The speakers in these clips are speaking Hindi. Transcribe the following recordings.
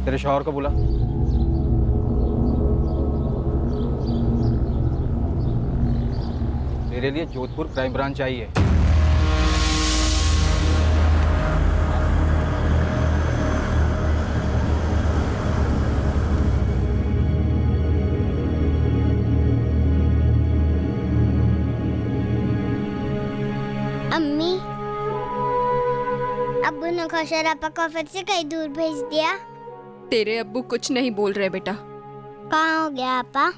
तेरे शौहर को बुला। मेरे लिए जोधपुर क्राइम ब्रांच चाहिए। अम्मी, अब्बू ने कौशल आपा को फिर से कहीं दूर भेज दिया। तेरे अब्बू कुछ नहीं बोल रहे बेटा। कहाँ हो गया आपा?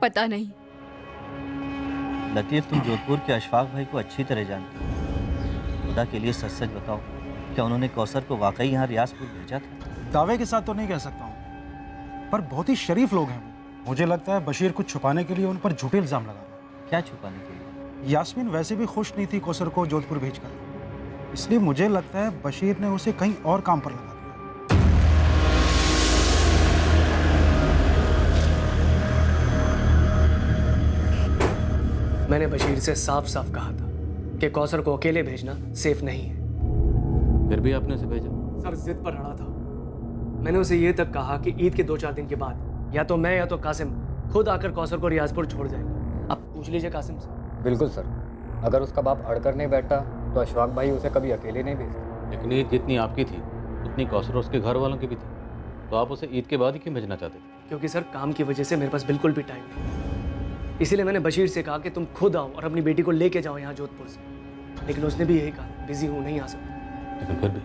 पता नहीं। लतीफ़, तुम जोधपुर के अशफाक भाई को अच्छी तरह जानते हो। खुदा के लिए सच सच बताओ, क्या उन्होंने कौसर को वाकई यहाँ रियासपुर भेजा था? दावे के साथ तो नहीं कह सकता हूँ, पर बहुत ही शरीफ लोग हैं वो। मुझे लगता है बशीर कुछ छुपाने के लिए उन पर झूठे इल्ज़ाम लगा रहा है। क्या छुपाने के लिए? यास्मीन वैसे भी खुश नहीं थी कौसर को जोधपुर भेजकर, इसलिए मुझे लगता है बशीर ने उसे कहीं और काम पर लगा दिया। मैंने बशीर से साफ साफ कहा था कि कौसर को अकेले भेजना सेफ नहीं है। फिर भी आपने उसे भेजा। सर जिद पर अड़ा था। मैंने उसे ये तक कहा कि ईद के 2-4 दिन के बाद या तो मैं या तो कासिम खुद आकर कौसर को रियाजपुर छोड़ जाएंगे। अब पूछ लीजिए कासिम से। बिल्कुल सर, अगर उसका बाप अड़कर नहीं बैठता तो अशफाक भाई उसे कभी अकेले नहीं भेजते। लेकिन ईद जितनी आपकी थी उतनी कौसर उसके घर वालों की भी थी, तो आप उसे ईद के बाद ही क्यों भेजना चाहते थे? क्योंकि सर काम की वजह से मेरे पास बिल्कुल भी टाइम नहीं, इसीलिए मैंने बशीर से कहा कि तुम खुद आओ और अपनी बेटी को लेके जाओ यहाँ जोधपुर से। लेकिन उसने भी यही कहा, बिजी हूँ, नहीं आ सकता। लेकिन फिर भी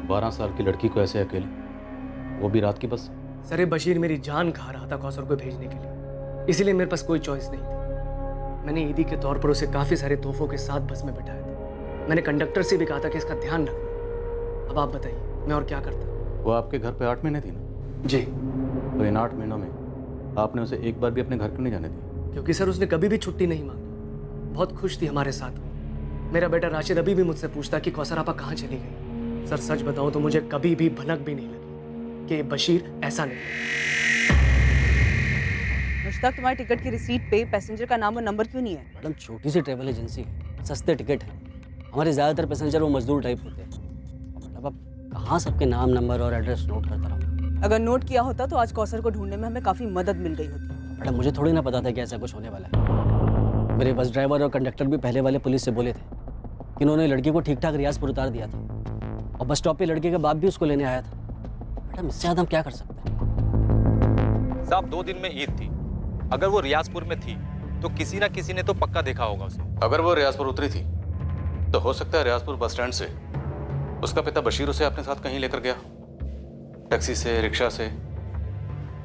12 साल की लड़की को ऐसे अकेले, वो भी रात की बस। सर ये बशीर मेरी जान खा रहा था कौसर को भेजने के लिए, इसीलिए मेरे पास कोई चॉइस नहीं थी। मैंने ईदी के तौर पर उसे काफ़ी सारे तोहफों के साथ बस में बिठाया था। मैंने कंडक्टर से भी कहा था कि इसका ध्यान रखना। अब आप बताइए मैं और क्या करता? वो आपके घर पे 8 महीने थी ना? जी। तो इन 8 महीनों में आपने उसे एक बार भी अपने घर क्यों नहीं जाने दिया? क्योंकि सर उसने कभी भी छुट्टी नहीं मांगी। बहुत खुश थी हमारे साथ वो। मेरा बेटा राशिद अभी भी मुझसे पूछता कि कौसर आपा कहाँ चली गई। सर सच बताऊं तो मुझे कभी भी भनक भी नहीं लगी कि ये बशीर ऐसा नहीं। मुश्ताक, तुम्हारी टिकट की रिसीट पे पैसेंजर का नाम और नंबर क्यों नहीं है? मैडम छोटी सी ट्रैवल एजेंसी है, सस्ते टिकट हैं। हमारे ज़्यादातर पैसेंजर वो मजदूर टाइप होते हैं। मतलब अब कहाँ सबके नाम, नंबर और एड्रेस नोट करता रहूँ? अगर नोट किया होता तो आज कौसर को ढूंढने में हमें काफ़ी मदद मिल गई होती। मैडम मुझे थोड़ी ना पता था कि ऐसा कुछ होने वाला है। मेरे बस ड्राइवर और कंडक्टर भी पहले वाले पुलिस से बोले थे कि उन्होंने लड़की को ठीक ठाक रियासपुर उतार दिया था, और बस स्टॉप पे लड़के का बाप भी उसको लेने आया था। मैडम इससे ज़्यादा हम क्या कर सकते हैं? साहब 2 दिन में ईद थी, अगर वो रियाजपुर में थी तो किसी ना किसी ने तो पक्का देखा होगा उसे। अगर वो रियाजपुर उतरी थी तो हो सकता है रियाजपुर बस स्टैंड से उसका पिता बशीर उसे अपने साथ कहीं लेकर गया, टैक्सी से, रिक्शा से,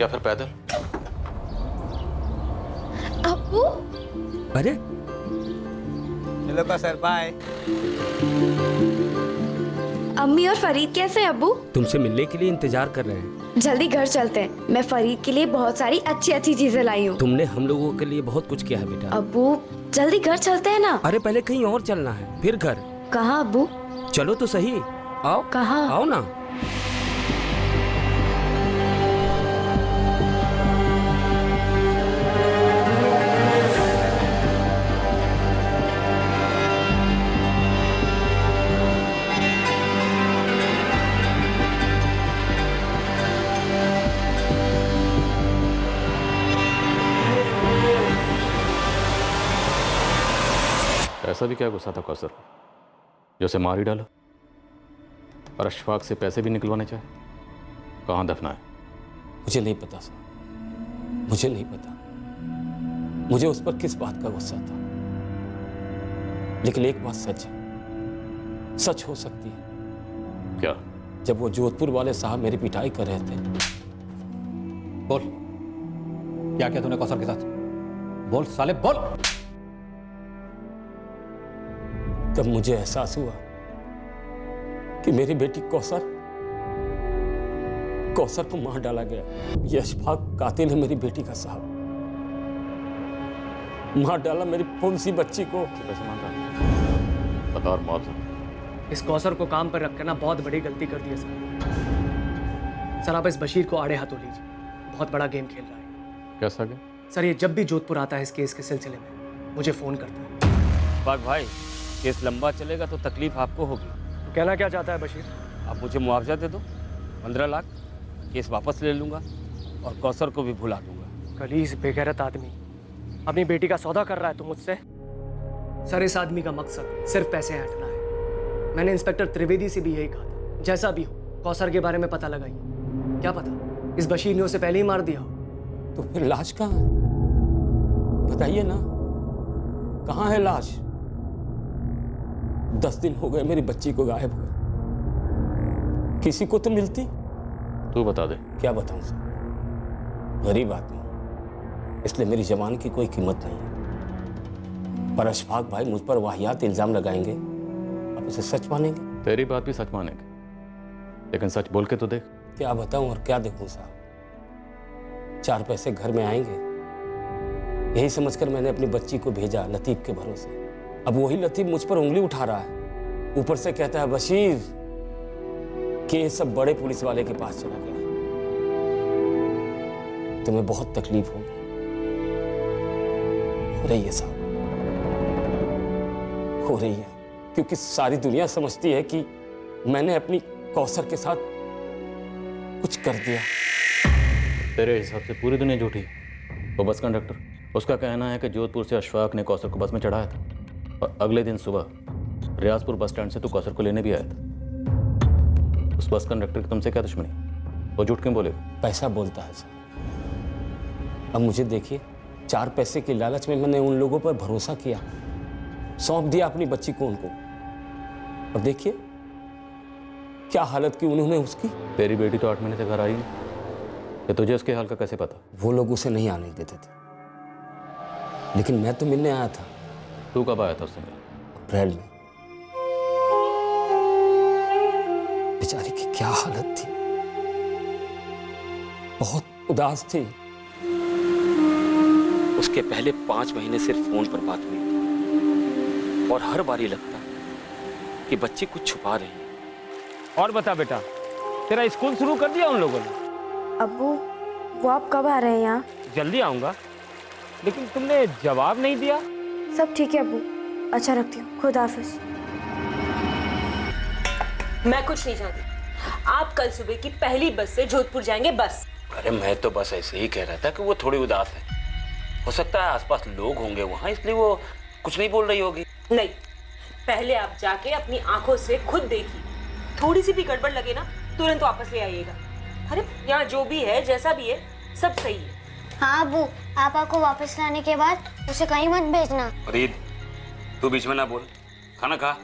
या फिर पैदल। अब्बू, अरे चलो का सर, बाय। अम्मी और फरीद कैसे हैं अब्बू? तुमसे मिलने के लिए इंतजार कर रहे हैं। जल्दी घर चलते हैं, मैं फरीद के लिए बहुत सारी अच्छी अच्छी चीजें लाई हूँ। तुमने हम लोगों के लिए बहुत कुछ किया है बेटा। अब्बू जल्दी घर चलते हैं ना। अरे पहले कहीं और चलना है, फिर घर। कहाँ अब्बू? चलो तो सही, आओ। कहाँ? आओ ना। ऐसा भी क्या गुस्सा था कौसर को जो उसे मार ही डाला, और अशफाक से पैसे भी निकलवाने चाहे? कहाँ दफना है? मुझे नहीं पता सर, मुझे नहीं पता मुझे उस पर किस बात का गुस्सा था। लेकिन एक बात सच है, सच हो सकती है। क्या? जब वो जोधपुर वाले साहब मेरी पिटाई कर रहे थे। बोल, क्या किया तूने कौसर के साथ? बोल साले बोल। तब मुझे एहसास हुआ कि मेरी बेटी कौसर को मार डाला गया। ये अशफाक कातिल है मेरी बेटी का साहब। मार डाला मेरी कौन-सी बच्ची को। कैसे मार डाला? बता और मुआवजा। इस कौसर को काम पर रखकर ना बहुत बड़ी गलती कर दी है सर। आप इस बशीर को आड़े हाथों लीजिए, बहुत बड़ा गेम खेल रहा है। कैसा गेम? सर ये जब भी जोधपुर आता है इस केस के सिलसिले में मुझे फ़ोन करता है। बाग भाई, केस लंबा चलेगा तो तकलीफ आपको होगी। तो कहना क्या चाहता है बशीर? आप मुझे मुआवजा दे दो, 15 लाख केस वापस ले लूंगा और कौसर को भी भुला दूंगा। गलीज बेगैरत आदमी अपनी बेटी का सौदा कर रहा है तो मुझसे। सर इस आदमी का मकसद सिर्फ पैसे ऐंठना है। मैंने इंस्पेक्टर त्रिवेदी से भी यही कहा था, जैसा भी हो कौसर के बारे में पता लगाइए। क्या पता इस बशीर ने उसे पहले ही मार दिया हो। तो फिर लाश कहाँ है? बताइए ना, कहाँ है लाश? 10 दिन हो गए मेरी बच्ची को गायब हुए। किसी को तो मिलती। तू बता दे। क्या बताऊं सर, गरीब आदमी, इसलिए मेरी जवान की कोई कीमत नहीं है। पर अशफाक भाई मुझ पर वाहियात इल्जाम लगाएंगे, आप इसे सच मानेंगे? तेरी बात भी सच मानेंगे, लेकिन सच बोल के तो देख। क्या बताऊं और क्या देखूं साहब, 4 पैसे घर में आएंगे यही समझकर मैंने अपनी बच्ची को भेजा लतीफ के भरोसे। अब वही लतीफ मुझ पर उंगली उठा रहा है, ऊपर से कहता है बशीर कि ये सब बड़े पुलिस वाले के पास चला गया। तुम्हें बहुत तकलीफ होगी, हो रही है साहब, हो रही है, क्योंकि सारी दुनिया समझती है कि मैंने अपनी कौसर के साथ कुछ कर दिया। तेरे हिसाब से पूरी दुनिया झूठी है। वो बस कंडक्टर, उसका कहना है कि जोधपुर से अशफाक ने कौसर को बस में चढ़ाया था और अगले दिन सुबह रियाजपुर बस स्टैंड से तू कौसर को लेने भी आया था। उस बस कंडक्टर की तुमसे क्या दुश्मनी? वो झूठ क्यों बोले? पैसा बोलता है सर। अब मुझे देखिए, 4 पैसे के लालच में मैंने उन लोगों पर भरोसा किया, सौंप दिया अपनी बच्ची को उनको, और देखिए क्या हालत की उन्होंने उसकी। तेरी बेटी तो 8 महीने से घर आई नहीं, तो तुझे उसके हाल का कैसे पता? वो लोग उसे नहीं आने देते थे, लेकिन मैं तो मिलने आया था। तू कब आया था उससे? अप्रैल में। बेचारी की क्या हालत थी, बहुत उदास थी। उसके पहले 5 महीने सिर्फ फोन पर बात हुई थी, और हर बार ये लगता कि बच्ची कुछ छुपा रही है। और बता बेटा, तेरा स्कूल शुरू कर दिया उन लोगों ने? अब्बू, वो आप कब आ रहे हैं यहाँ? जल्दी आऊंगा, लेकिन तुमने जवाब नहीं दिया। सब ठीक है अब्बू, अच्छा रखती हूँ, खुदा हाफिज। मैं कुछ नहीं जानती। आप कल सुबह की पहली बस से जोधपुर जाएंगे, बस। अरे मैं तो बस ऐसे ही कह रहा था कि वो थोड़ी उदास है, हो सकता है आसपास लोग होंगे वहाँ, इसलिए वो कुछ नहीं बोल रही होगी। नहीं, पहले आप जाके अपनी आंखों से खुद देखिए, थोड़ी सी भी गड़बड़ लगे ना तुरंत वापस ले आइएगा। अरे यहाँ जो भी है, जैसा भी है, सब सही है। हाँ अबू, पापा को वापस लाने के बाद उसे कहीं मत भेजना। फरीद, तू बीच में ना बोल, खाना खा।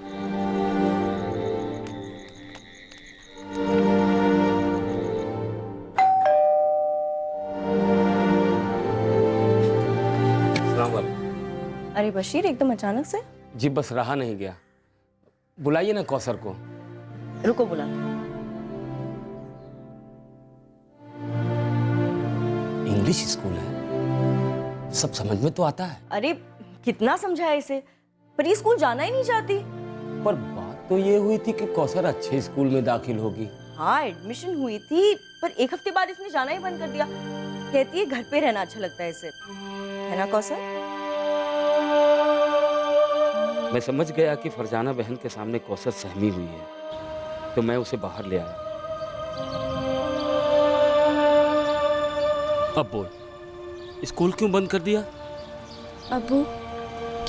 अरे बशीर, एकदम अचानक से? जी बस रहा नहीं गया, बुलाइए ना कौसर को। रुको बुला। इंग्लिश स्कूल है, सब समझ में तो आता है। अरे कितना समझाया इसे, पर ये स्कूल जाना ही नहीं चाहती। पर बात तो ये हुई थी कि कौसर अच्छे स्कूल में दाखिल होगी। हाँ एडमिशन हुई थी, पर 1 हफ्ते बाद इसने जाना ही बंद कर दिया। कहती है घर पे रहना अच्छा लगता है इसे, है ना कौसर? मैं समझ गया कि फरजाना बहन के सामने कौसर सहमी हुई है, तो मैं उसे बाहर ले आया। अब बोल, स्कूल क्यों बंद कर दिया? अब्बू,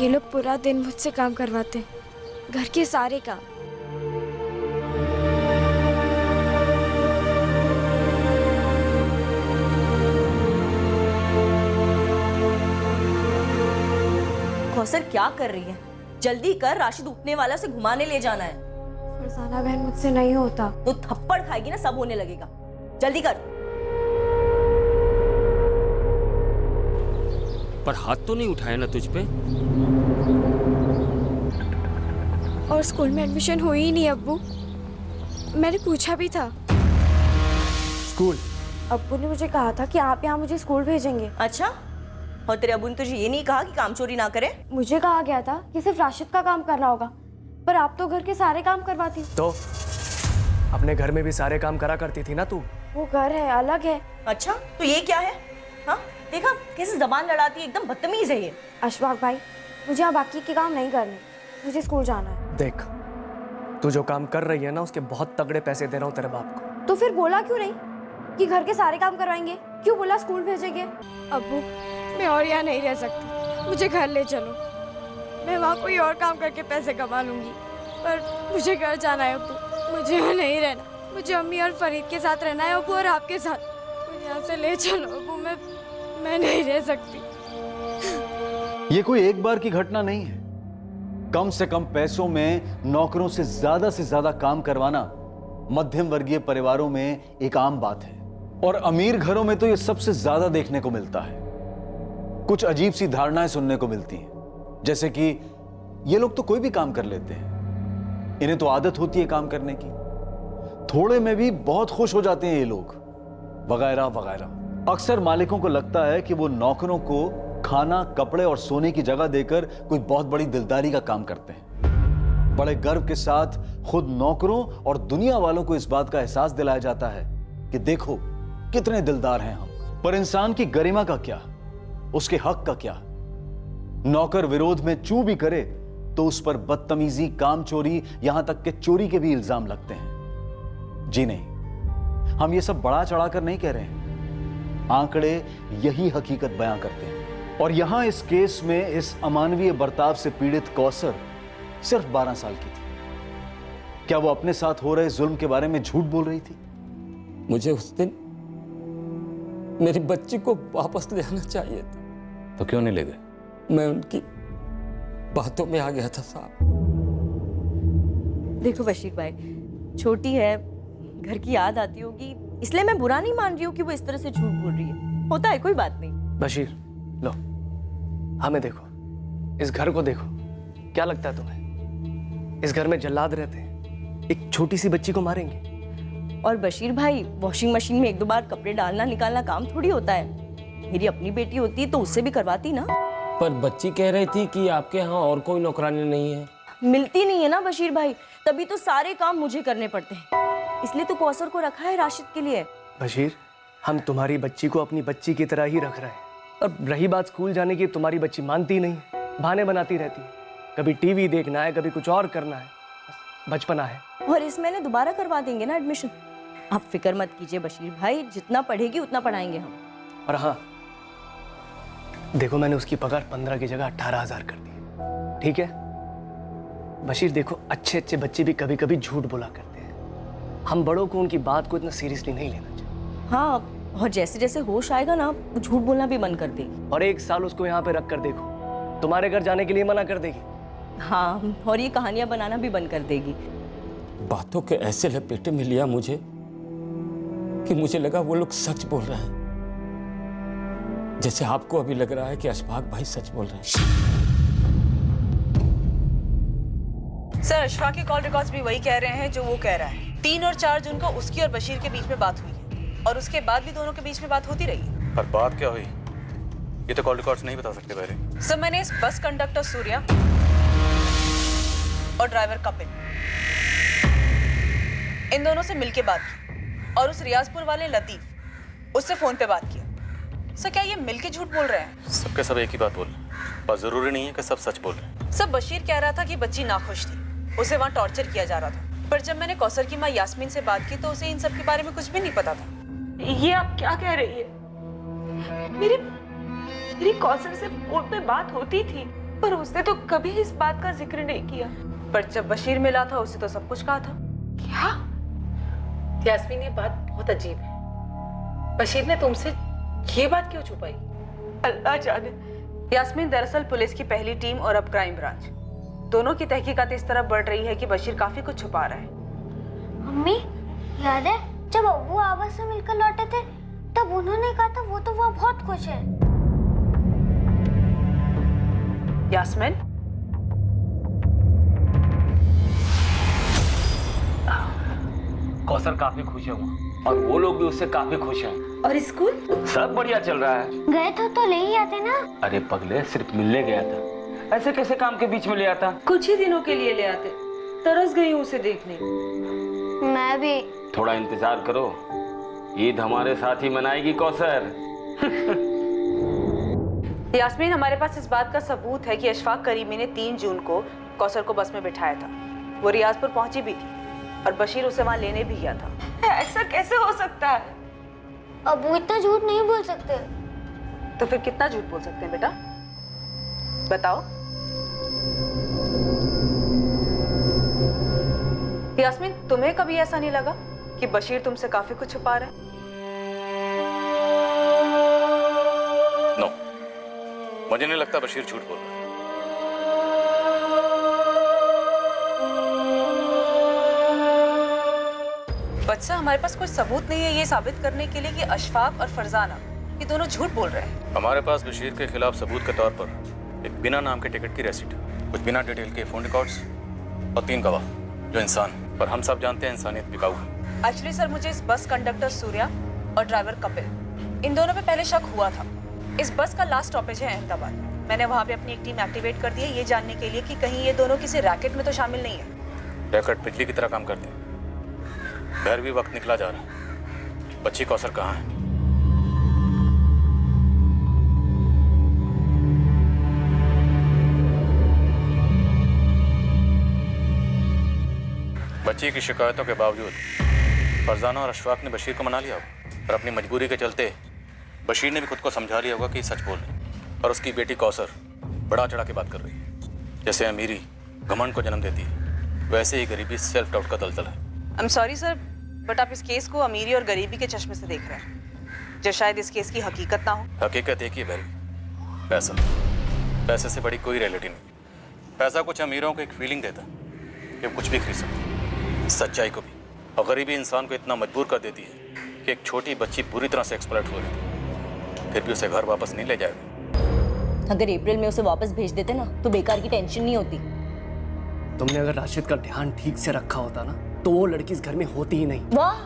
ये लोग पूरा दिन मुझसे काम करवाते हैं, घर के सारे काम। कौसर क्या कर रही है? जल्दी कर, राशिद उठने वाला, से घुमाने ले जाना है। फरजाना बहन मुझसे नहीं होता। तो थप्पड़ खाएगी ना, सब होने लगेगा। जल्दी कर। पर हाथ तो नहीं उठाया ना तुझ पे? और स्कूल में एडमिशन हुई ही नहीं अब्बू, मैंने पूछा भी था। स्कूल? अब्बू ने मुझे कहा था कि आप यहाँ मुझे स्कूल भेजेंगे। अच्छा, और तेरे अब्बू ने तुझे ये नहीं कहा कि काम चोरी ना करे? मुझे कहा गया था कि सिर्फ राशिद का काम करना होगा, पर आप तो घर के सारे काम करवाती। तो अपने घर में भी सारे काम करा करती थी ना तू। वो घर है, अलग है। अच्छा, तो ये क्या है? हाँ देखा कैसे जबान लड़ाती है, एकदम बदतमीज है ये। अशफाक भाई, मुझे यहाँ बाकी के काम नहीं करने, मुझे स्कूल जाना है। देख, तू जो काम कर रही है ना, उसके बहुत तगड़े पैसे दे रहा हूँ तेरे बाप को। तो फिर बोला क्यों नहीं कि घर के सारे काम करवाएंगे? क्यों बोला स्कूल भेजेंगे? अब्बू, मैं और यहाँ नहीं रह सकती, मुझे घर ले चलो। मैं वहाँ कोई और काम करके पैसे कमा लूँगी, पर मुझे घर जाना है अब्बू, मुझे यहाँ नहीं रहना। मुझे अम्मी और फरीद के साथ रहना है अब्बू, और आपके साथ। मुझे यहाँ से ले चलो अब्बू, मैं नहीं रह सकती। ये कोई एक बार की घटना नहीं है। कम से कम पैसों में नौकरों से ज्यादा काम करवाना मध्यम वर्गीय परिवारों में एक आम बात है, और अमीर घरों में तो ये सबसे ज्यादा देखने को मिलता है। कुछ अजीब सी धारणाएं सुनने को मिलती हैं, जैसे कि ये लोग तो कोई भी काम कर लेते हैं, इन्हें तो आदत होती है काम करने की, थोड़े में भी बहुत खुश हो जाते हैं ये लोग, वगैरह वगैरह। अक्सर मालिकों को लगता है कि वो नौकरों को खाना, कपड़े और सोने की जगह देकर कोई बहुत बड़ी दिलदारी का काम करते हैं। बड़े गर्व के साथ खुद नौकरों और दुनिया वालों को इस बात का एहसास दिलाया जाता है कि देखो कितने दिलदार हैं हम। पर इंसान की गरिमा का क्या, उसके हक का क्या? नौकर विरोध में चू भी करे तो उस पर बदतमीजी, काम चोरी, यहां तक के चोरी के भी इल्जाम लगते हैं। जी नहीं, हम ये सब बढ़ा चढ़ाकर नहीं कह रहे हैं, आंकड़े यही हकीकत बयां करते हैं। और यहां इस केस में इस अमानवीय बर्ताव से पीड़ित कौसर सिर्फ 12 साल की थी। क्या वो अपने साथ हो रहे जुल्म के बारे में झूठ बोल रही थी? मुझे उस दिन मेरी बच्ची को वापस ले आना चाहिए था। तो क्यों नहीं ले गए? मैं उनकी बातों में आ गया था साहब। देखो बशीर भाई, छोटी है, घर की याद आती होगी, इसलिए मैं बुरा नहीं मान रही हूँ कि वो इस तरह से झूठ बोल रही है। होता है, कोई बात नहीं। बशीर, लो, हमें देखो, इस घर को देखो, क्या लगता है तुम्हें इस घर में जल्लाद रहते हैं, एक छोटी सी बच्ची को मारेंगे? और बशीर भाई, वॉशिंग मशीन में 1-2 बार कपड़े डालना निकालना काम थोड़ी होता है। मेरी अपनी बेटी होती तो उससे भी करवाती ना। पर बच्ची कह रही थी कि आपके यहाँ और कोई नौकरानी नहीं है। मिलती नहीं है ना बशीर भाई, तभी तो सारे काम मुझे करने पड़ते हैं। इसलिए तो कौसर को रखा है राशिद के लिए। बशीर, हम तुम्हारी बच्ची को अपनी बच्ची की तरह ही रख रहे हैं। और रही बात स्कूल जाने की, तुम्हारी बच्ची मानती नहीं, बहाने बनाती रहती है। कभी टीवी देखना है, कभी कुछ और करना है, बचपना है। और इस महीने दोबारा करवा देंगे ना एडमिशन। आप फिक्र मत कीजिए बशीर भाई, जितना पढ़ेगी उतना पढ़ाएंगे हम। और हाँ, देखो, मैंने उसकी पगार 15 की जगह 18,000 कर दी, ठीक है? बशीर देखो, अच्छे अच्छे बच्चे भी कभी कभी झूठ बोला करते हैं। हम बड़ों को उनकी बात को इतना सीरियसली नहीं लेना चाहिए। हाँ, और जैसे जैसे होश आएगा ना, वो झूठ बोलना भी बंद कर देगी। और 1 साल उसको यहाँ पे रख कर देखो, तुम्हारे घर जाने के लिए मना कर देगी। हाँ, और ये कहानियां बनाना भी बंद कर देगी। बातों के ऐसे लपेटे में लिया मुझे कि मुझे लगा वो लोग सच बोल रहे हैं, जैसे आपको अभी लग रहा है कि अशफाक भाई सच बोल रहे हैं। सर, अशफाक के कॉल रिकॉर्ड्स भी वही कह रहे हैं जो वो कह रहा है। 3 और 4 जून को उसकी और बशीर के बीच में बात हुई है, और उसके बाद भी दोनों के बीच में बात होती रही। पर बात क्या हुई ये तो कॉल रिकॉर्ड्स नहीं बता सकते पहले। सर, मैंने इस बस कंडक्टर सूर्या और ड्राइवर कपिल, इन दोनों से मिलके बात की, और उस रियाजपुर वाले लतीफ, उससे फोन पे बात किया। सर, क्या ये मिलके झूठ बोल रहे हैं? सबके सब एक ही बात बोल रहे हैं, पर जरूरी नहीं है कि सब सच बोल रहे हैं। सब बशीर कह रहा था कि बच्ची नाखुश थी, उसे वहाँ टॉर्चर किया जा रहा था। पर जब मैंने कौसर की माँ यास्मीन से बात की तो उसे इन सब के बारे में कुछ भी नहीं पता था। ये आप क्या कह रही है? मेरी कौसर से फोन पे बात होती थी, पर उसने तो कभी इस बात का जिक्र नहीं किया। पर जब बशीर मिला था उसे तो सब कुछ कहा था। क्या? यास्मीन, ये बात बहुत अजीब है। बशीर ने तुमसे ये बात क्यों छुपाई? अल्लाह जाने। यास्मीन दरअसल पुलिस की पहली टीम और अब क्राइम ब्रांच, दोनों की तहकीकात इस तरह बढ़ रही है कि बशीर काफी कुछ छुपा रहा है। मम्मी, याद है जब अब्बू आबा से मिलकर लौटे थे तब उन्होंने कहा था वो तो वहाँ बहुत खुश है। यास्मीन, कौसर काफी खुश है वहाँ, और वो लोग भी उससे काफी खुश हैं। और स्कूल सब बढ़िया चल रहा है। गए तो ले ही आते ना। अरे पगले, सिर्फ मिलने गया था, ऐसे कैसे काम के बीच में ले आता? कुछ ही दिनों के लिए ले आते। तरस गई हूँ उसे देखने। मैं भी। थोड़ा इंतजार करो, ईद हमारे साथ ही मनाएगी कौसर। यास्मीन, हमारे पास इस बात का सबूत है कि अशफाक करीमी ने 3 जून को कौसर को बस में बिठाया था। वो रियाजपुर पहुंची भी थी और बशीर उसे वहां लेने भी गया था। ऐसा कैसे हो सकता है? अबू इतना झूठ नहीं बोल सकते। तो फिर कितना झूठ बोल सकते हैं बेटा? बताओ। यास्मीन, तुम्हें कभी ऐसा नहीं लगा कि बशीर तुमसे काफी कुछ छुपा रहा है? नो, मुझे नहीं लगता बशीर झूठ बोल रहा है। बच्चा, हमारे पास कोई सबूत नहीं है ये साबित करने के लिए कि अशफाक और फरजाना ये दोनों झूठ बोल रहे हैं। हमारे पास बशीर के खिलाफ सबूत के तौर पर एक बिना नाम के टिकट की रेसिट, कुछ बिना डिटेल के फोन रिकॉर्ड्स और 3 गवाह जो इंसान, पर हम सब जानते हैं इंसानियत बिकाऊ है। एक्चुअली सर, मुझे इस बस कंडक्टर सूर्या और ड्राइवर कपिल, इन दोनों पे पहले शक हुआ था। इस बस का लास्ट स्टॉपेज है अहमदाबाद। मैंने वहाँ पे अपनी एक टीम एक्टिवेट कर दी है ये जानने के लिए कि कहीं ये दोनों किसी रैकेट में तो शामिल नहीं है। रैकेट बिजली की तरह काम करते हैं। घर भी वक्त निकला जा रहा है। बच्ची कौसर कहाँ है? बच्ची की शिकायतों के बावजूद फरजाना और अशफाक ने बशीर को मना लिया होगा, पर अपनी मजबूरी के चलते बशीर ने भी खुद को समझा लिया होगा कि सच बोल रहे हैं। और उसकी बेटी कौसर बड़ा चढ़ा के बात कर रही है। जैसे अमीरी घमंड को जन्म देती है, वैसे ही गरीबी सेल्फ डाउट का दलदल है। I am sorry sir, but आप इस केस को अमीरी और गरीबी के चश्मे से देख रहे हैं, जो शायद इस केस की हकीकत ना हो। हकीकत एक ही है बहरी, पैसा। पैसे से बड़ी कोई रियलिटी नहीं। पैसा कुछ अमीरों को एक फीलिंग देता है कि कुछ भी खरीद सकते, सच्चाई को भी। और गरीबी इंसान को इतना मजबूर कर देती है कि एक छोटी बच्ची बुरी तरह से एक्सप्लॉइट हो रही थी, फिर भी उसे घर वापस नहीं ले जाएगा। अगर अप्रैल में उसे वापस भेज देते ना तो बेकार की टेंशन नहीं होती। तुमने अगर राशिद का ध्यान ठीक से रखा होता ना तो वो लड़की इस घर में होती ही नहीं। वाह,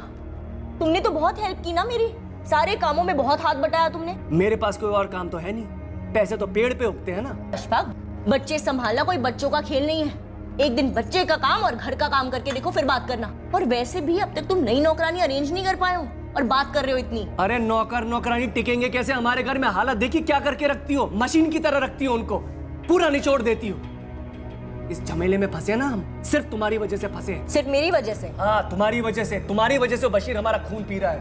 तुमने तो बहुत हेल्प की ना मेरी, सारे कामों में बहुत हाथ बटाया तुमने। मेरे पास कोई और काम तो है नहीं, पैसे तो पेड़ पे उगते हैं ना। अशफाक, बच्चे संभालना कोई बच्चों का खेल नहीं है। एक दिन बच्चे का काम और घर का काम करके देखो, फिर बात करना। और वैसे भी अब तक तुम नई नौकरानी अरेंज नहीं कर पाए हो और बात कर रहे हो इतनी। अरे नौकर नौकरानी टिकेंगे कैसे? हमारे घर में हालत देखी क्या करके रखती हो, मशीन की तरह रखती हो उनको, पूरा निचोड़ देती हो। इस झमेले में फंसे ना हम, सिर्फ तुम्हारी वजह से फंसे हैं। सिर्फ मेरी वजह से? हाँ, तुम्हारी वजह से। तुम्हारी वजह से बशीर हमारा खून पी रहा है।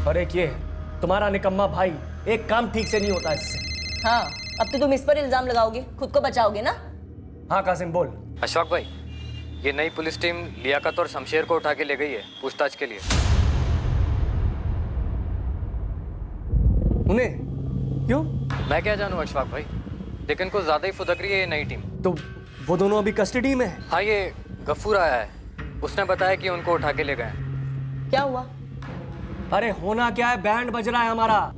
और एक ये तुम्हारा निकम्मा भाई, एक काम ठीक से नहीं होता इससे। हाँ, अब तो तुम इस पर इल्जाम लगाओगे, खुद को बचाओगे ना? हाँ कासिम बोल। अशफाक भाई, ये नई पुलिस टीम लियाकत और शमशेर को उठा के ले गई है पूछताछ के लिए। उन्हें क्यों? मैं क्या जानूं अशफाक भाई, लेकिन कुछ ज्यादा ही फुदक रही है ये नई टीम। तो वो दोनों अभी कस्टडी में है? हाँ, ये गफूर आया है, उसने बताया कि उनको उठा के ले गए। क्या हुआ? अरे होना क्या है, बैंड बज रहा है हमारा।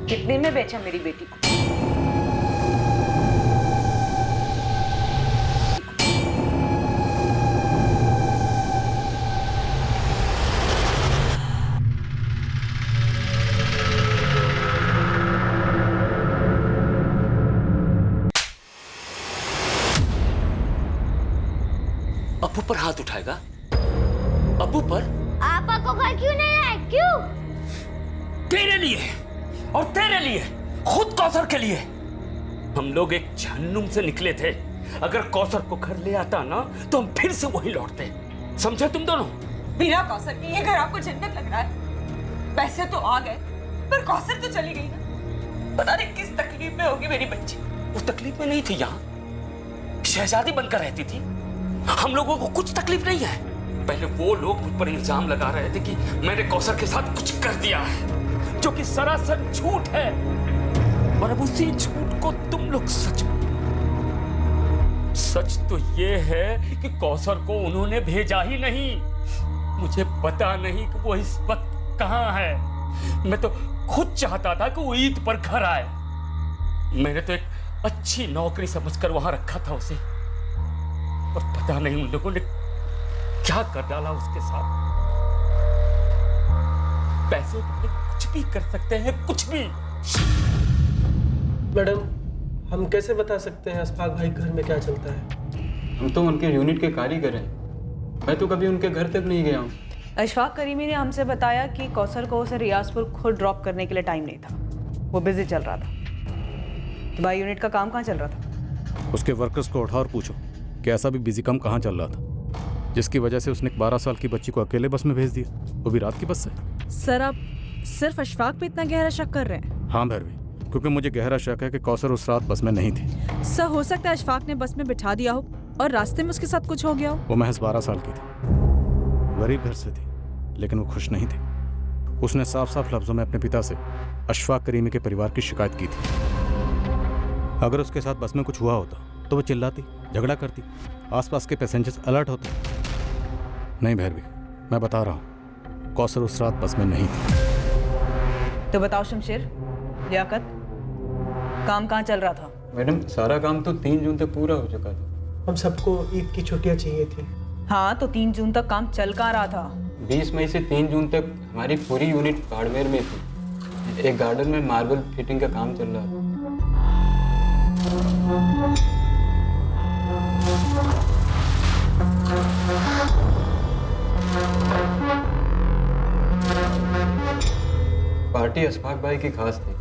कितने में बेचा मेरी बेटी को? अब्बू पर हाथ उठाएगा? अब्बू पर? आपा को घर क्यों नहीं आए? क्यों? तेरे लिए और तेरे लिए, खुद कौसर के लिए। हम लोग एक जहन्नुम से निकले थे। अगर कौसर को घर ले आता ना तो हम फिर से वहीं लौटते। समझे तुम दोनों? बिना कौसर के ये घर आपको जन्नत लग रहा है। पैसे तो आ गए पर कौसर तो चली गई ना। पता नहीं किस तकलीफ में होगी मेरी बच्ची। वो तकलीफ में नहीं थी, यहाँ शहजादी बनकर रहती थी। हम लोगों को कुछ तकलीफ नहीं है। पहले वो लोग मुझ पर इल्जाम लगा रहे थे कि मैंने कौसर के साथ कुछ कर दिया है, जो कि सरासर झूठ है। और अब उसी झूठ को तुम लोग सच मान। सच तो ये है कि कौसर को उन्होंने भेजा ही नहीं। मुझे पता नहीं कि वो इस वक्त कहाँ है। मैं तो खुद चाहता था कि वो ईद पर घर आए। मैंने तो एक अच्छी नौकरी समझकर वहां रखा था उसे, और पता नहीं उन लोगों ने क्या कर डाला उसके साथ। पैसे के लिए कुछ भी कर सकते हैं, कुछ भी। मैडम, हम कैसे बता सकते हैं अशफाक भाई घर में क्या चलता है? हम तो उनके यूनिट के कारीगर हैं। मैं तो कभी उनके घर तक नहीं गया हूँ। अशफाक करीमी ने हमसे बताया कि कौसर को उसे रियाजपुर खुद ड्रॉप करने के लिए टाइम नहीं था। वो बिजी चल रहा था। तुम्हारी यूनिट का काम कहाँ चल रहा था? उसके वर्कर्स को उठा और पूछो कि ऐसा भी बिजी काम कहाँ चल रहा था जिसकी वजह से उसने 12 साल की बच्ची को अकेले बस में भेज दिया, वो भी रात की बस से। सर आप सिर्फ अशफाक पे इतना गहरा शक कर रहे हैं? हाँ भैरवी, क्योंकि मुझे गहरा शक है कि कौसर उस रात बस में नहीं थी। सर हो सकता है अशफाक ने बस में बिठा दिया हो और रास्ते में उसके साथ कुछ हो गया हो। वो महज 12 साल की थी, गरीब घर से थी, लेकिन वो खुश नहीं थी। उसने साफ साफ लफ्जों में अपने पिता से अशफाक करीमी के परिवार की शिकायत की थी। अगर उसके साथ बस में कुछ हुआ होता तो वो चिल्लाती, झगड़ा करती, आसपास के पैसेंजर्स अलर्ट होते। नहीं भैरवी, मैं बता रहा हूँ, कौसर उस रात बस में नहीं थी। तो बताओ शमशेर, लियाकत, काम कहाँ चल रहा था? मैडम सारा काम तो 3 जून तक पूरा हो चुका था। हम सबको ईद की छुट्टियां चाहिए थी। हाँ तो 3 जून तक काम चल कहाँ रहा था? 20 मई से 3 जून तक हमारी पूरी यूनिट बाड़मेर में थी। एक गार्डन में मार्बल फिटिंग का काम चल रहा था। पार्टी अशफाक भाई की खास थी।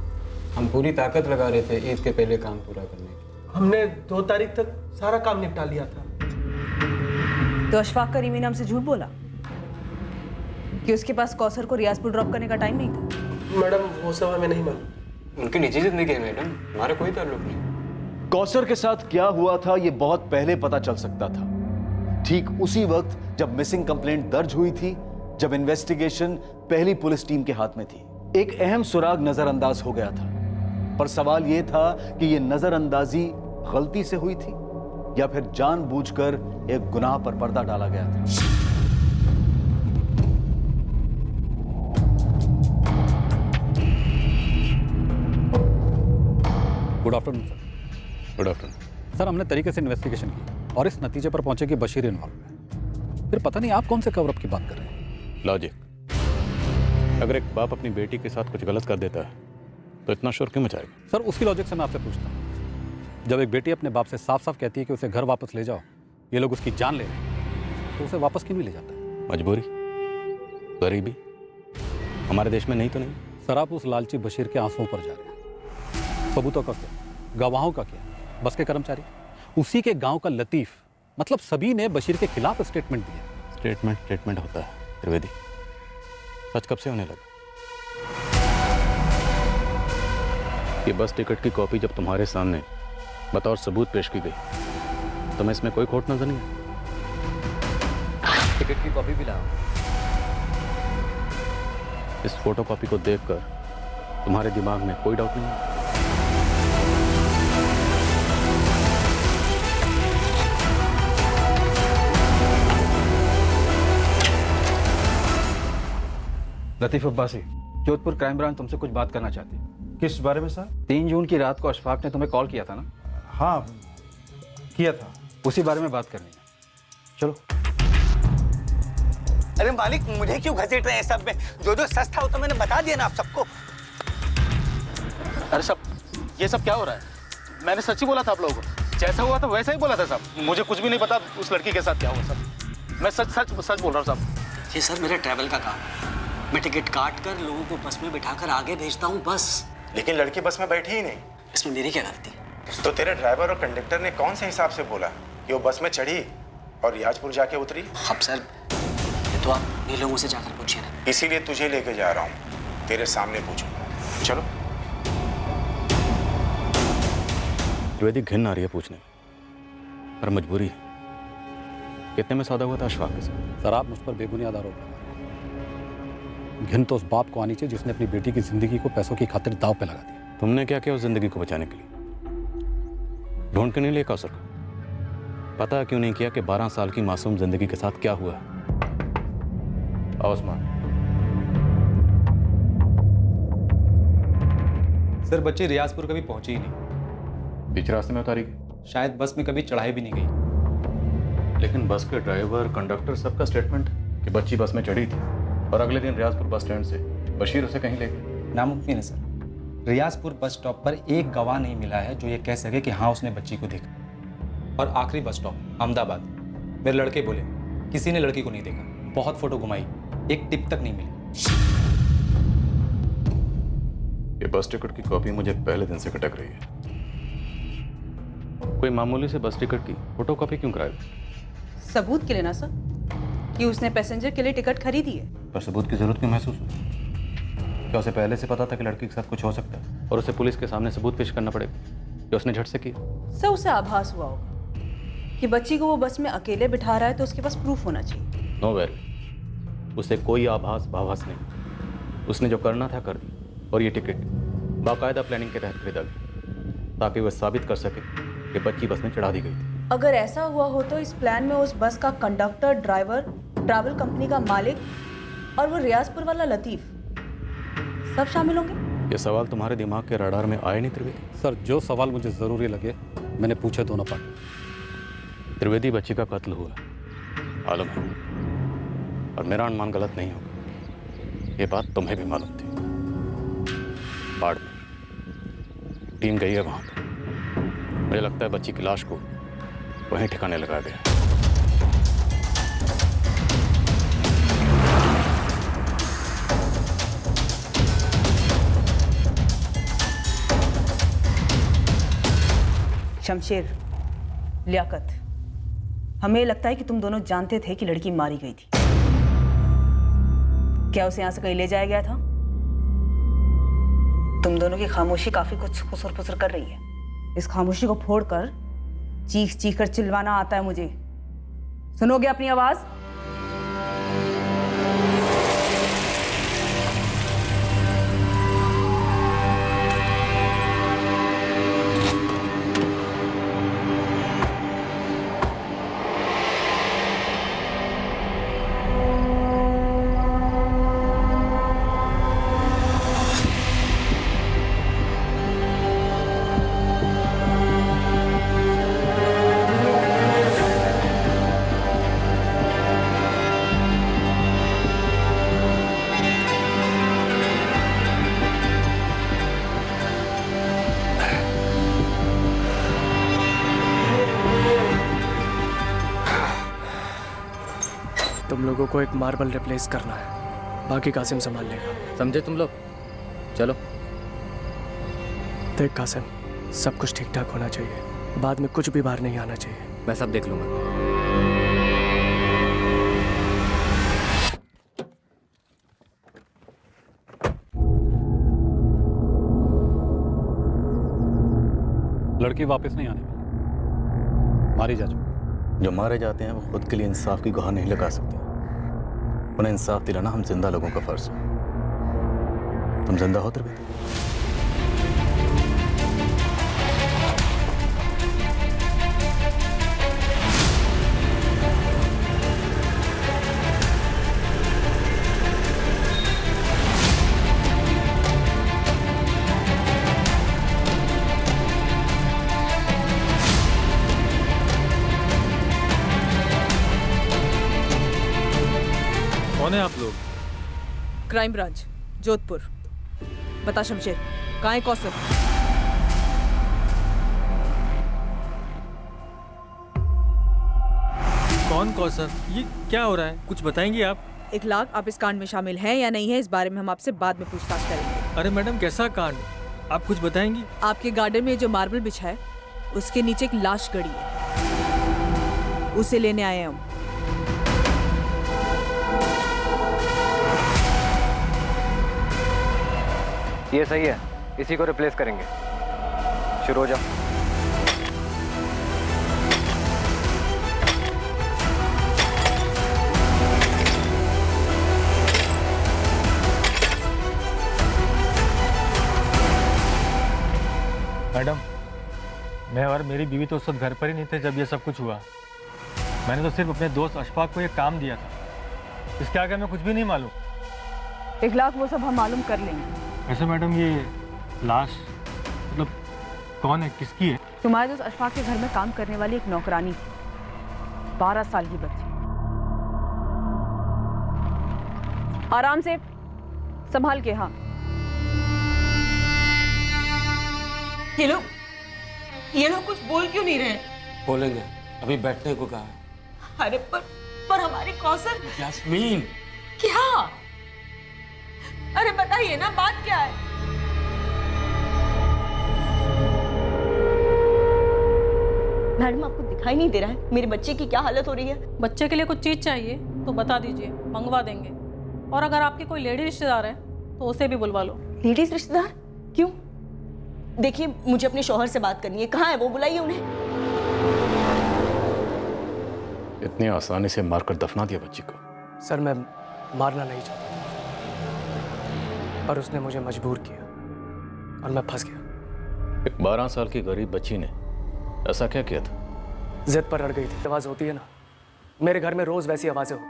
हम पूरी ताकत लगा रहे थे ईद के पहले काम पूरा करने के। हमने 2 तारीख तक सारा काम निपटा लिया था। तो अशफाक करीमी ने हमसे झूठ बोला कि उसके पास कौसर को रियाजपुर ड्रॉप करने का टाइम नहीं था? मैडम वो सब हमें नहीं मालूम। उनकी निजी जिंदगी है मैडम, हमारा कोई ताल्लुक नहीं। कौसर के साथ क्या हुआ था ये बहुत पहले पता चल सकता था, ठीक उसी वक्त जब मिसिंग कंप्लेंट दर्ज हुई थी, जब इन्वेस्टिगेशन पहली पुलिस टीम के हाथ में थी। एक अहम सुराग नजरअंदाज हो गया था, पर सवाल यह था कि यह नजरअंदाजी गलती से हुई थी या फिर जानबूझकर एक गुनाह पर पर्दा डाला गया था। Good afternoon sir. Good afternoon sir, हमने तरीके से इन्वेस्टिगेशन की और इस नतीजे पर पहुंचे कि बशीर इन्वॉल्व है। फिर पता नहीं आप कौन से कवरअप की बात कर रहे हैं। लॉजिक, अगर एक बाप अपनी बेटी के साथ कुछ गलत कर देता है तो इतना शोर क्यों मचाएगा? सर उसी लॉजिक से मैं आपसे पूछता हूँ, जब एक बेटी अपने बाप से साफ साफ कहती है कि उसे घर वापस ले जाओ, ये लोग उसकी जान ले रहे हैं, तो उसे वापस क्यों नहीं ले जाता है? मजबूरी, गरीबी, हमारे देश में नहीं तो नहीं। सर आप उस लालची बशीर के आंसुओं पर जा रहे हैं। सबूतों का क्या, गवाहों का क्या, बस के कर्मचारी, उसी के गांव का लतीफ, मतलब सभी ने बशीर के खिलाफ स्टेटमेंट दिया। स्टेटमेंट होता है त्रिवेदी, सच कब से होने लगा? ये बस टिकट की कॉपी जब तुम्हारे सामने बतौर सबूत पेश की गई तो मैं इसमें कोई खोट नजर नहीं है। टिकट की कॉपी भी लाओ। इस फोटोकॉपी को देखकर तुम्हारे दिमाग में कोई डाउट नहीं है? लतीफ अब्बासी, जोधपुर क्राइम ब्रांच तुमसे कुछ बात करना चाहती है। किस बारे में सर? 3 जून की रात को अशफाक ने तुम्हें कॉल किया था ना? हाँ किया था, उसी बारे में बात करनी है। चलो। अरे मालिक, मुझे क्यों घसीट रहे हैं सब में? जो जो सच था वो तो मैंने बता दिया ना आप सबको। अरे सब ये सब क्या हो रहा है? मैंने सच ही बोला था आप लोगों को, जैसा हुआ था वैसा ही बोला था सब। मुझे कुछ भी नहीं पता उस लड़की के साथ क्या हुआ सब। मैं सच बोल रहा हूँ सब। ये सर मेरे ट्रैवल का काम है। मैं टिकट काट कर लोगों को बस में बिठाकर आगे भेजता हूँ, बस। लेकिन लड़की बस में बैठी ही नहीं। इसमें मेरी क्या गलती? तो तेरे ड्राइवर और कंडक्टर ने कौन से हिसाब से बोला कि वो बस में चढ़ी और रियाजपुर जाके उतरी? अब सर ये तो आप इन लोगों से जाकर पूछिए ना। इसीलिए तुझे लेके जा रहा हूँ, तेरे सामने पूछूंगा। चलो। त्रिवेदी, घिन आ रही है पूछने में, पर मजबूरी है। कितने में सौदा हुआ था अशफाक के साथ? सर आप मुझ पर बेबुनियाद आरोप लगा रहे हैं। घिन तो उस बाप को आनी चाहिए जिसने अपनी बेटी की जिंदगी को पैसों की खातिर दांव पे लगा दिया। तुमने क्या किया उस जिंदगी को बचाने के लिए? ढूंढ के नहीं लिया कौसर को? पता क्यों नहीं किया कि 12 साल की मासूम जिंदगी के साथ क्या हुआ? आओ उस्मान। सर बच्ची रियाजपुर कभी पहुंची ही नहीं। बीच रास्ते में उतारी गई? शायद बस में कभी चढ़ाई भी नहीं गई। लेकिन बस के ड्राइवर, कंडक्टर सबका स्टेटमेंट कि बच्ची बस में चढ़ी थी और अगले दिन रियाजपुर बस स्टैंड से बशीर उसे कहीं ले गए। नामुमकिन है सर। रियाजपुर बस स्टॉप पर एक गवाह नहीं मिला है जो ये कह सके कि हाँ उसने बच्ची को देखा। और आखिरी बस स्टॉप अहमदाबाद, मेरे लड़के बोले किसी ने लड़की को नहीं देखा। बहुत फोटो घुमाई, एक टिप तक नहीं मिली। ये बस टिकट की कॉपी मुझे पहले दिन से खटक रही है। कोई मामूली से बस टिकट की फोटोकॉपी क्यों कराए? सबूत के लिए ना सर, कि उसने पैसेंजर के लिए टिकट खरीदी है। पर सबूत की जरूरत क्यों महसूस हुई? क्या उसे पहले से पता था कि लड़की के साथ कुछ हो सकता है और उसे पुलिस के सामने सबूत पेश करना पड़ेगा? क्या उसने झट से किया? सर उसे आभास हुआ होगा कि बच्ची को वो बस में अकेले बिठा रहा है, तो उसके पास प्रूफ होना चाहिए। नो वेरी, उसे कोई आभास भाभास नहीं। उसने जो करना था कर दी, और ये टिकट बाकायदा प्लानिंग के तहत खरीदा गया ताकि वह साबित कर सके कि बच्ची बस में चढ़ा दी गई थी। अगर ऐसा हुआ हो तो इस प्लान में उस बस का कंडक्टर, ड्राइवर, ट्रैवल कंपनी का मालिक और वो रियाजपुर वाला लतीफ सब शामिल होंगे। ये सवाल तुम्हारे दिमाग के रडार में आए नहीं त्रिवेदी? सर, जो सवाल मुझे ज़रूरी लगे मैंने पूछे दोनों पार्टी। त्रिवेदी, बच्ची का कत्ल हुआ, मालूम है, और मेरा अनुमान गलत नहीं होगा। ये बात तुम्हें भी मालूम थी। बाढ़ में टीम गई है वहाँ पर। मुझे लगता है बच्ची की लाश को वहीं ठिकाने लगा गया। शमशेर, लियाकत, हमें लगता है कि तुम दोनों जानते थे कि लड़की मारी गई थी। क्या उसे यहां से कहीं ले जाया गया था? तुम दोनों की खामोशी काफी कुछ खुसर-फुसर कर रही है। इस खामोशी को फोड़कर चीख चीख कर चिल्लाना आता है मुझे। सुनोगे अपनी आवाज? तुम लोगों को एक मार्बल रिप्लेस करना है, बाकी कासिम संभाल लेगा। समझे तुम लोग? चलो। देख कासिम, सब कुछ ठीक ठाक होना चाहिए, बाद में कुछ भी बाहर नहीं आना चाहिए। मैं सब देख लूंगा। लड़की वापस नहीं आने वाली, मारी जा चुकी। जो मारे जाते हैं वो खुद के लिए इंसाफ की गुहार नहीं लगा सकते। उन्हें इंसाफ दिलाना हम जिंदा लोगों का फर्ज है। तुम जिंदा हो त्रिवेदी? कौन है आप लोग? Crime branch, Jodhpur. बता शमशेर, कहाँ है कौसर? कौन कौसर? ये क्या हो रहा है, कुछ बताएंगी आप? इखलाक, आप इस कांड में शामिल हैं या नहीं है, इस बारे में हम आपसे बाद में पूछताछ करेंगे। अरे मैडम, कैसा कांड? आप कुछ बताएंगी? आपके गार्डन में जो मार्बल बिछा है उसके नीचे एक लाश गड़ी है, उसे लेने आए हैं हम। ये सही है, इसी को रिप्लेस करेंगे। शुरू हो जाओ। मैडम, मैं और मेरी बीवी तो उस वक्त घर पर ही नहीं थे जब ये सब कुछ हुआ। मैंने तो सिर्फ अपने दोस्त अशफाक को ये काम दिया था। इसके आगे हमें कुछ भी नहीं मालूम। इखलाक, वो सब हम मालूम कर लेंगे। वैसे मैडम, ये लाश मतलब कौन है, किसकी है? तुम्हारे दोस्त अशफाक के घर में काम करने वाली एक नौकरानी थी, 12 साल की बच्ची। आराम से, संभाल के। हाँ, ये लोग कुछ बोल क्यों नहीं रहे? बोलेंगे, अभी बैठने को कहा है। अरे पर हमारे कौसर। यास्मीन, क्या? अरे बताइए ना, बात क्या है? मैडम आपको दिखाई नहीं दे रहा है मेरे बच्चे की क्या हालत हो रही है? बच्चे के लिए कुछ चीज़ चाहिए तो बता दीजिए, मंगवा देंगे। और अगर आपके कोई लेडी रिश्तेदार है तो उसे भी बुलवा लो। लेडीज रिश्तेदार? क्यों? देखिए मुझे अपने शौहर से बात करनी है, कहाँ है वो, बुलाइए उन्हें। इतनी आसानी से मारकर दफना दिया बच्ची को? सर मैं मारना नहीं चाहता, पर उसने मुझे मजबूर किया और मैं फंस गया। एक 12 साल की गरीब बच्ची ने ऐसा क्या किया था? जिद पर अड़ गई थी। आवाज होती है ना, मेरे घर में रोज वैसी आवाजें होती।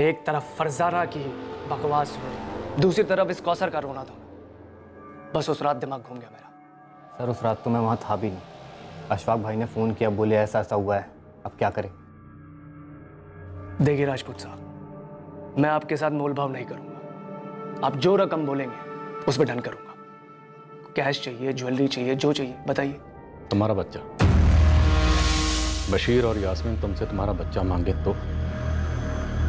एक तरफ फरजाना की बकवास हो, दूसरी तरफ इस कौसर का रोना धोना। बस उस रात दिमाग घूम गया मेरा। सर उस रात तो मैं वहाँ था भी नहीं। अशफाक भाई ने फ़ोन किया, बोले ऐसा ऐसा हुआ है, अब क्या करें? देखिए राजपूत साहब, मैं आपके साथ मोलभाव नहीं करूंगा। आप जो रकम बोलेंगे उस पर डन करूंगा। कैश चाहिए, ज्वेलरी चाहिए, जो चाहिए बताइए। तुम्हारा बच्चा बशीर और यास्मीन तुमसे तुम्हारा बच्चा मांगे तो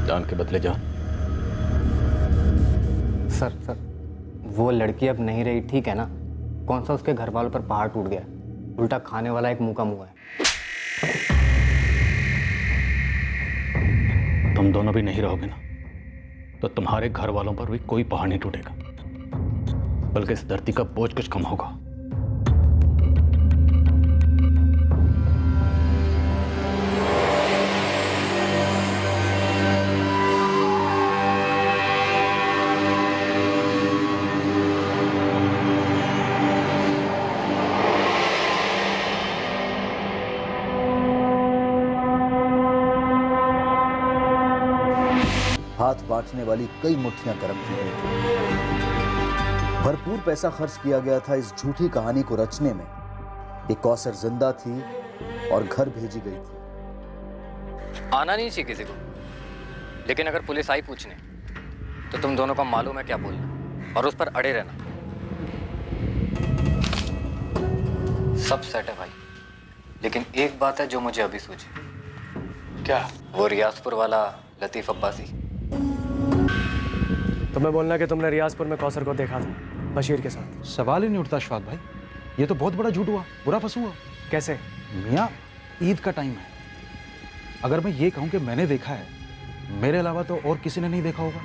जान के बदले जान। सर वो लड़की अब नहीं रही, ठीक है ना? कौन सा उसके घर वालों पर पहाड़ टूट गया, उल्टा खाने वाला एक मुंह का मुंह है। तुम दोनों भी नहीं रहोगे ना तो तुम्हारे घर वालों पर भी कोई पहाड़ नहीं टूटेगा, बल्कि इस धरती का बोझ कुछ कम होगा। हाथ बांटने वाली कई मुट्ठियां कर्म की गई थी। भरपूर पैसा खर्च किया गया था इस झूठी कहानी को रचने में कि कौसर जिंदा थी और घर भेजी गई थी। आना नहीं चाहिए किसी को, लेकिन अगर पुलिस आई पूछने तो तुम दोनों को मालूम है क्या बोलना और उस पर अड़े रहना। सब सेट है भाई, लेकिन एक बात है जो मुझे अभी सूझी। क्या? वो रियाजपुर वाला लतीफ अब्बासी। तुम्हें बोलना कि तुमने रियाजपुर में कौसर को देखा था बशीर के साथ। सवाल ही नहीं उठता अशफाक भाई, ये तो बहुत बड़ा झूठ हुआ, बुरा फंस हुआ। कैसे? मियाँ ईद का टाइम है, अगर मैं ये कहूँ कि मैंने देखा है, मेरे अलावा तो और किसी ने नहीं देखा होगा।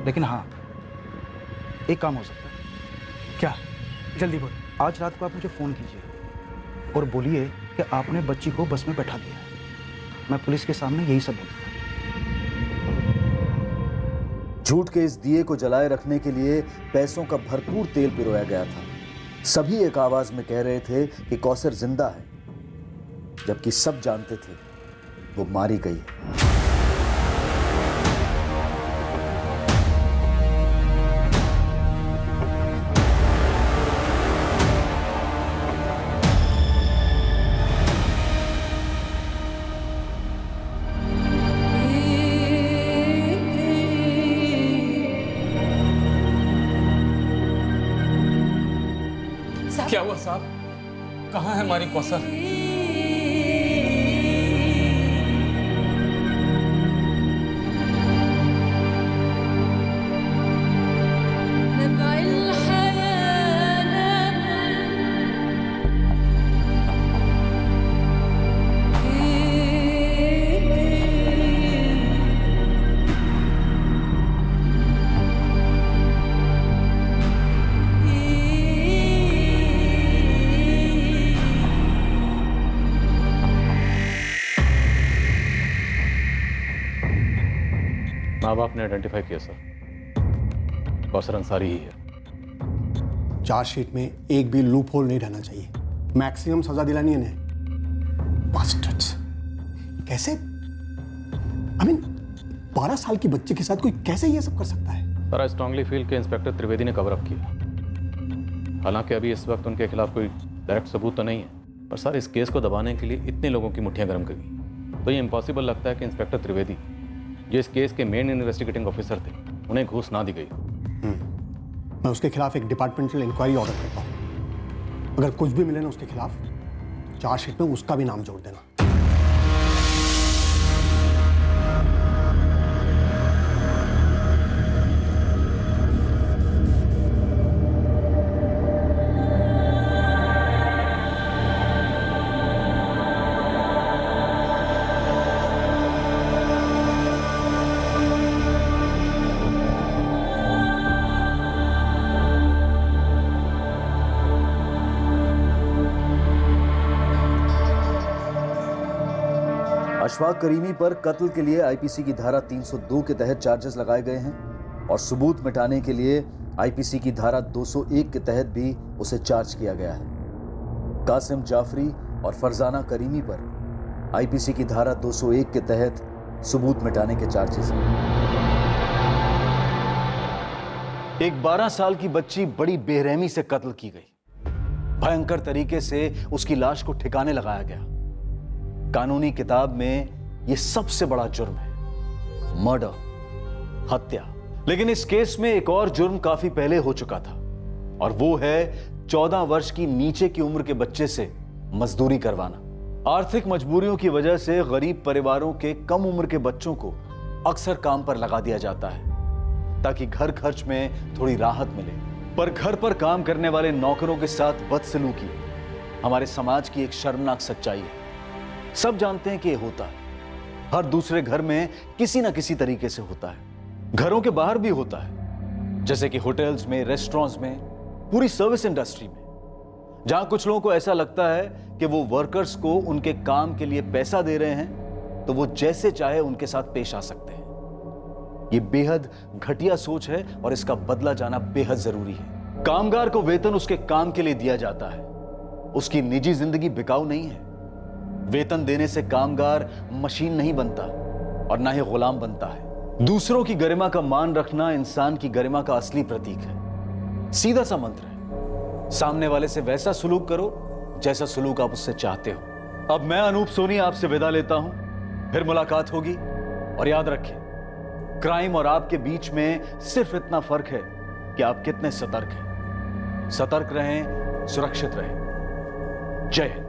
लेकिन हाँ, एक काम हो सकता है। क्या? जल्दी बोल। आज रात को आप मुझे फ़ोन कीजिए और बोलिए कि आपने बच्ची को बस में बैठा दिया है। मैं पुलिस के सामने यही सब बोलूँगा। झूठ के इस दिए को जलाए रखने के लिए पैसों का भरपूर तेल पिरोया गया था। सभी एक आवाज में कह रहे थे कि कौसर जिंदा है, जबकि सब जानते थे वो मारी गई है। क्या हुआ साहब? कहाँ है हमारी कौसर? माँ बाप ने आइडेंटिफाई किया सर, कौसर अंसारी ही है। चार्जशीट में एक भी लूप होल नहीं रहना चाहिए, मैक्सिमम सजा दिलानी है इन्हें। बास्टर्ड्स, कैसे? आई मीन 12 साल की बच्चे के साथ कोई कैसे ये सब कर सकता है? सर आई स्ट्रांगली फील कि इंस्पेक्टर त्रिवेदी ने कवर अप किया। हालांकि अभी इस वक्त उनके खिलाफ कोई डायरेक्ट सबूत तो नहीं है, पर सर इस केस को दबाने के लिए इतने लोगों की मुट्ठियां गर्म कर गई, तो ये इम्पॉसिबल लगता है कि इंस्पेक्टर त्रिवेदी जो इस केस के मेन इन्वेस्टिगेटिंग ऑफिसर थे, उन्हें घूस ना दी गई। मैं उसके खिलाफ एक डिपार्टमेंटल इंक्वायरी ऑर्डर करता हूँ। अगर कुछ भी मिले ना उसके खिलाफ, चार्जशीट में उसका भी नाम जोड़ देना। अशफाक करीमी पर कत्ल के लिए आईपीसी की धारा 302 के तहत चार्जेस लगाए गए हैं और सबूत मिटाने के लिए आईपीसी की धारा 201 के तहत भी उसे चार्ज किया गया है। कासिम जाफरी और फरजाना करीमी पर आईपीसी की धारा 201 के तहत सबूत मिटाने के चार्जेस हैं। एक 12 साल की बच्ची बड़ी बेरहमी से कत्ल की गई। भयंकर तरीके से उसकी लाश को ठिकाने लगाया गया। कानूनी किताब में यह सबसे बड़ा जुर्म है, मर्डर, हत्या। लेकिन इस केस में एक और जुर्म काफी पहले हो चुका था और वो है 14 वर्ष की नीचे की उम्र के बच्चे से मजदूरी करवाना। आर्थिक मजबूरियों की वजह से गरीब परिवारों के कम उम्र के बच्चों को अक्सर काम पर लगा दिया जाता है ताकि घर खर्च में थोड़ी राहत मिले। पर घर पर काम करने वाले नौकरों के साथ बदसलूकी हमारे समाज की एक शर्मनाक सच्चाई है। सब जानते हैं कि यह होता है। हर दूसरे घर में किसी ना किसी तरीके से होता है। घरों के बाहर भी होता है, जैसे कि होटल्स में, रेस्टोरेंट्स में, पूरी सर्विस इंडस्ट्री में, जहां कुछ लोगों को ऐसा लगता है कि वो वर्कर्स को उनके काम के लिए पैसा दे रहे हैं तो वो जैसे चाहे उनके साथ पेश आ सकते हैं। ये बेहद घटिया सोच है और इसका बदला जाना बेहद जरूरी है। कामगार को वेतन उसके काम के लिए दिया जाता है, उसकी निजी जिंदगी बिकाऊ नहीं है। वेतन देने से कामगार मशीन नहीं बनता और ना ही गुलाम बनता है। दूसरों की गरिमा का मान रखना इंसान की गरिमा का असली प्रतीक है। सीधा सा मंत्र है, सामने वाले से वैसा सुलूक करो जैसा सुलूक आप उससे चाहते हो। अब मैं अनूप सोनी आपसे विदा लेता हूं, फिर मुलाकात होगी। और याद रखें, क्राइम और आपके बीच में सिर्फ इतना फर्क है कि आप कितने सतर्क हैं। सतर्क रहें, सुरक्षित रहें। जय हिंद।